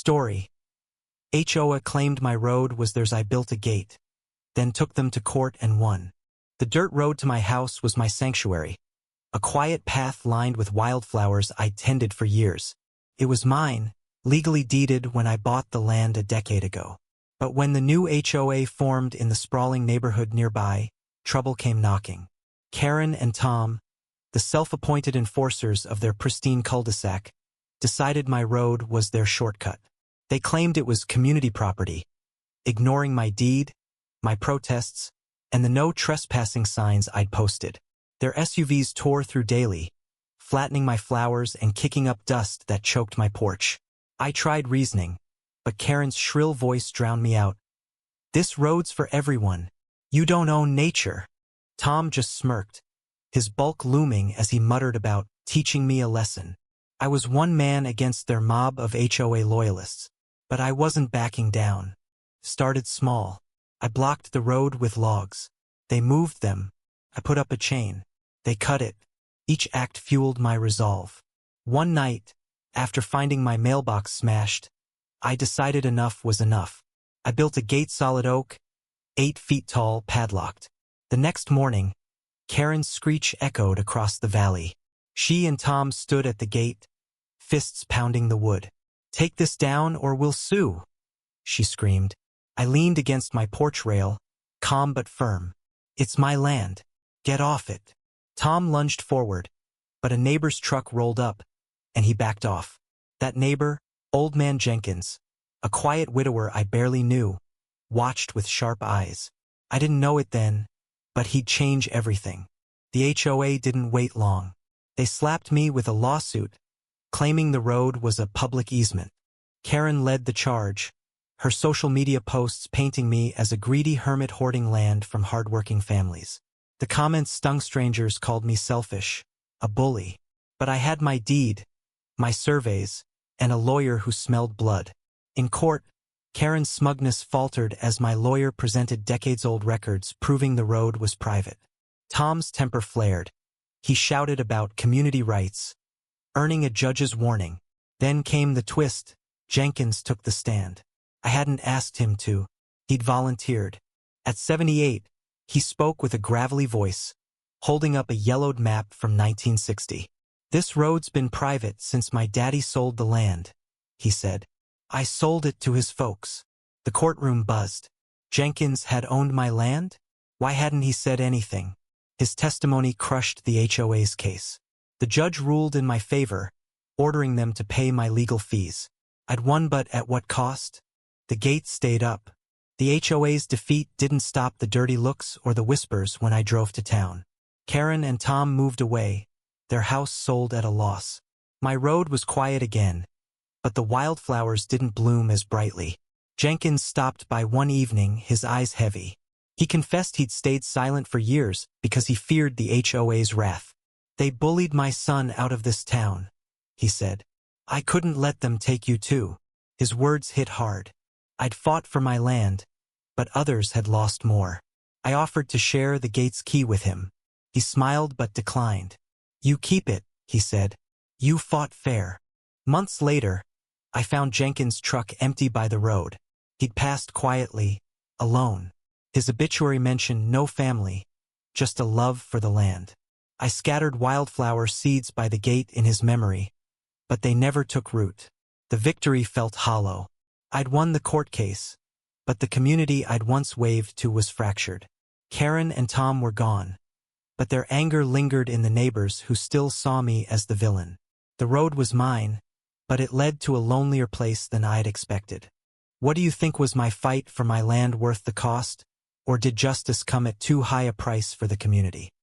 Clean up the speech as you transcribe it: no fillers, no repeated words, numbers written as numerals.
Story. HOA claimed my road was theirs. I built a gate, then took them to court and won. The dirt road to my house was my sanctuary, a quiet path lined with wildflowers I'd tended for years. It was mine, legally deeded when I bought the land a decade ago. But when the new HOA formed in the sprawling neighborhood nearby, trouble came knocking. Karen and Tom, the self-appointed enforcers of their pristine cul-de-sac, decided my road was their shortcut. They claimed it was community property, ignoring my deed, my protests, and the no trespassing signs I'd posted. Their SUVs tore through daily, flattening my flowers and kicking up dust that choked my porch. I tried reasoning, but Karen's shrill voice drowned me out. "This road's for everyone. You don't own nature." Tom just smirked, his bulk looming as he muttered about teaching me a lesson. I was one man against their mob of HOA loyalists, but I wasn't backing down. Started small. I blocked the road with logs. They moved them. I put up a chain. They cut it. Each act fueled my resolve. One night, after finding my mailbox smashed, I decided enough was enough. I built a gate, solid oak, 8 feet tall, padlocked. The next morning, Karen's screech echoed across the valley. She and Tom stood at the gate, fists pounding the wood. "Take this down or we'll sue," she screamed. I leaned against my porch rail, calm but firm. "It's my land. Get off it." Tom lunged forward, but a neighbor's truck rolled up, and he backed off. That neighbor, Old Man Jenkins, a quiet widower I barely knew, watched with sharp eyes. I didn't know it then, but he'd change everything. The HOA didn't wait long. They slapped me with a lawsuit, claiming the road was a public easement. Karen led the charge, her social media posts painting me as a greedy hermit hoarding land from hardworking families. The comments stung. Strangers called me selfish, a bully. But I had my deed, my surveys, and a lawyer who smelled blood. In court, Karen's smugness faltered as my lawyer presented decades-old records proving the road was private. Tom's temper flared. He shouted about community rights, earning a judge's warning. Then came the twist. Jenkins took the stand. I hadn't asked him to. He'd volunteered. At 78, he spoke with a gravelly voice, holding up a yellowed map from 1960. "This road's been private since my daddy sold the land," he said. "I sold it to his folks." The courtroom buzzed. Jenkins had owned my land? Why hadn't he said anything? His testimony crushed the HOA's case. The judge ruled in my favor, ordering them to pay my legal fees. I'd won, but at what cost? The gate stayed up. The HOA's defeat didn't stop the dirty looks or the whispers when I drove to town. Karen and Tom moved away, their house sold at a loss. My road was quiet again, but the wildflowers didn't bloom as brightly. Jenkins stopped by one evening, his eyes heavy. He confessed he'd stayed silent for years because he feared the HOA's wrath. "They bullied my son out of this town," he said. "I couldn't let them take you too." His words hit hard. I'd fought for my land, but others had lost more. I offered to share the gate's key with him. He smiled but declined. "You keep it," he said. "You fought fair." Months later, I found Jenkins' truck empty by the road. He'd passed quietly, alone. His obituary mentioned no family, just a love for the land. I scattered wildflower seeds by the gate in his memory, but they never took root. The victory felt hollow. I'd won the court case, but the community I'd once waved to was fractured. Karen and Tom were gone, but their anger lingered in the neighbors who still saw me as the villain. The road was mine, but it led to a lonelier place than I'd expected. What do you think? Was my fight for my land worth the cost, or did justice come at too high a price for the community?